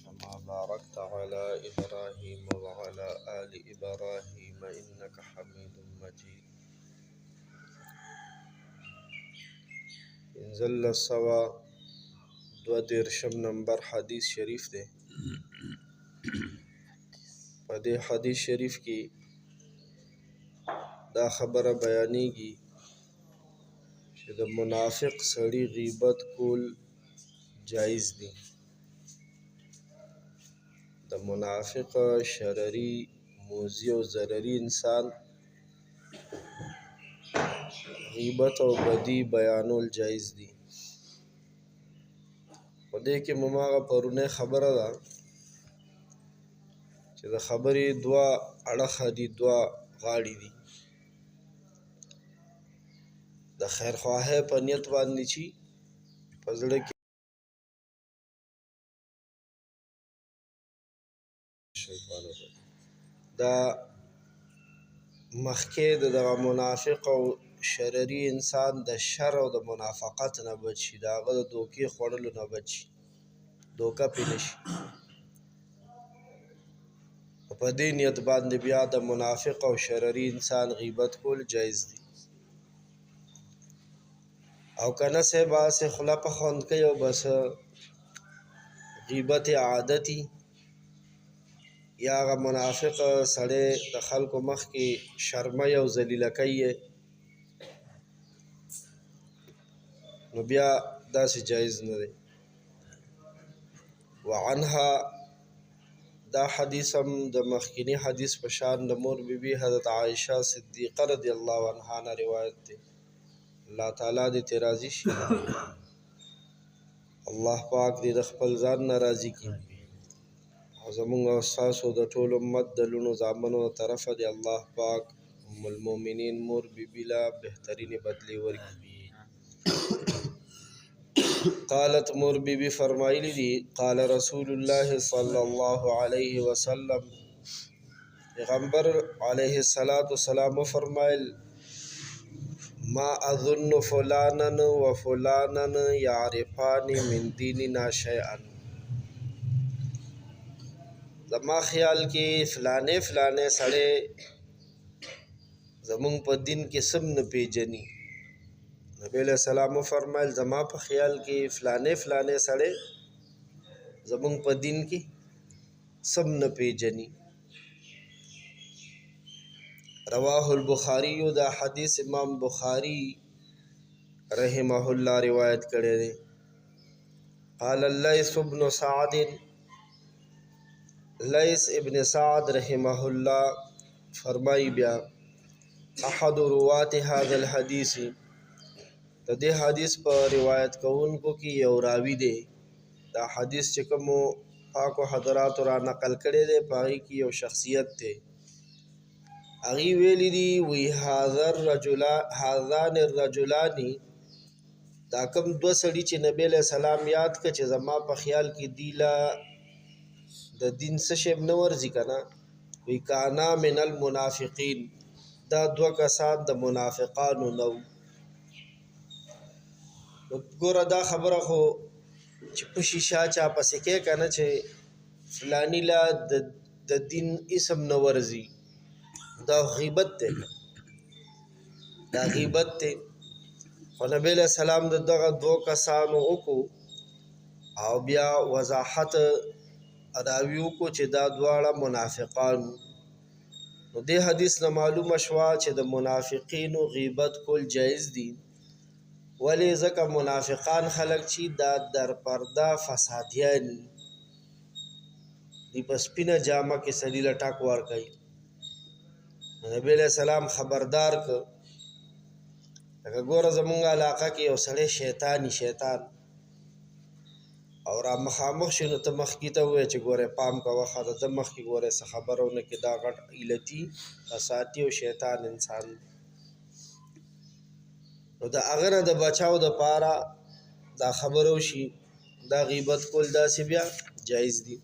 كما باركت على إبراهيم وعلى آل إبراهيم إنك حميد مجيد. انزل السوا دو دیرشم نمبر حدیث شریف دے. په دې حدیث شریف کې دا خبره بیانېږي چې د منافق سړي غیبت کول جایز دي. د منافق شرری موذی او ضرری انسان غیبت او بدی بیانول جایز دي. په دې کې مماغه پرونه خبره ده چې د خبرې دوه اړخه دي، دوه غاړې دي. د خیرخواهۍ په نیت باندې چې په زړه کې دا مخکې د دغه منافق او شرری انسان د شر او د منافقت نه بچ شي، د هغه د دوکې خوړلو نه بچ شي، دوکه پې نه شي. په دې نیت باندې بیا د منافق او شرری انسان غیبت کول جایز دي. او کنه صاحب هسې خوله په خوند کوي او بس غیبت عادتي، یا هغه منافق سړی د خلکو مخ کې شرموي او ذلیله کوي، نو بیا داسې جایز نه دی. وعنها دا حدیث هم د مخکینی حدیث په شان د مور بیبي حضرت عائشه صدیقه رضی الله عنها نه روایت دی. الله تعالی دې ترې راضي شي. الله پاک دې د خپل ځان نه راضي کړي او زمونږ او ستاسو د ټول امت د لوڼو زامنو طرفه دې الله پاک ام المؤمنین مور بیبي له بهترینې بدلې ورکړي. قالت مور بیبي فرمایلی دي قال رسول الله صلی الله علیه وسلم، پیغمبر علیه السلام فرمایل ما اظن فلانا و فلانا یعرفان من دیننا شیئا، زما خیال کې فلانه فلانه سړی زمونږ په دین کې سم نه پیژني. نبی علیہ السلام فرمایل زما په خیال کې فلانه فلانه سړی زمونږ په دین کې سم نه پیژني. رواه البخاری، دا حدیث امام بخاری رحمه الله روایت کړی دی. قال الليث بن سعد، لیث ابن سعد رحمه الله فرمائی بیا احد روات هذا الحدیث، د دې حدیث په روایت کوونکو کې یو راوی دی. دا حدیث چې کومو پاکو حضراتو را نقل کړی دی په هغې کې یو شخصیت دی. هغې ویلی دي وی هذان الرجلان، دا کوم دوه سړي چې نبی علیہ السلام یاد کړه چې زما په خیال کې دی له د دین څه شی نه ورځي که نه، وی کانا من المنافقین، دا دوه کسان د منافقانو نه وو. ګوره دا خبره خو چې په شیشه چا پسې کې که نه چې فلانی له د دین اسم نه ورځي، دا غیبت دی، دا غیبت دی. خو نبی علیہ السلام د دغه دوه کسانو وکړو او بیا وضاحت راوي وکړو چې دا دواړه منافقان. نو دې حدیث نه معلومه شوه چې د منافقینو غیبت کول جایز دي. ولې؟ ځکه منافقان خلک چې دا در پرده فسادیان دي، په سپینه جامه کې سړي له ټک ورکوي. نبی علیہ السلام خبردار که لکه ګوره زمونږ علاقه کې یو سړی شیطان او را مخامخ شي نو ته مخکې ته ووایې چې ګوره پام کوه ښه د ده مخکې ګوره څه خبره ونه کړې، دا غټ علتي فساتي او شیطان انسان. نو د هغه نه د بچاو دپاره دا خبره وشي، دا غیبت کول داسې بیا جایز دي.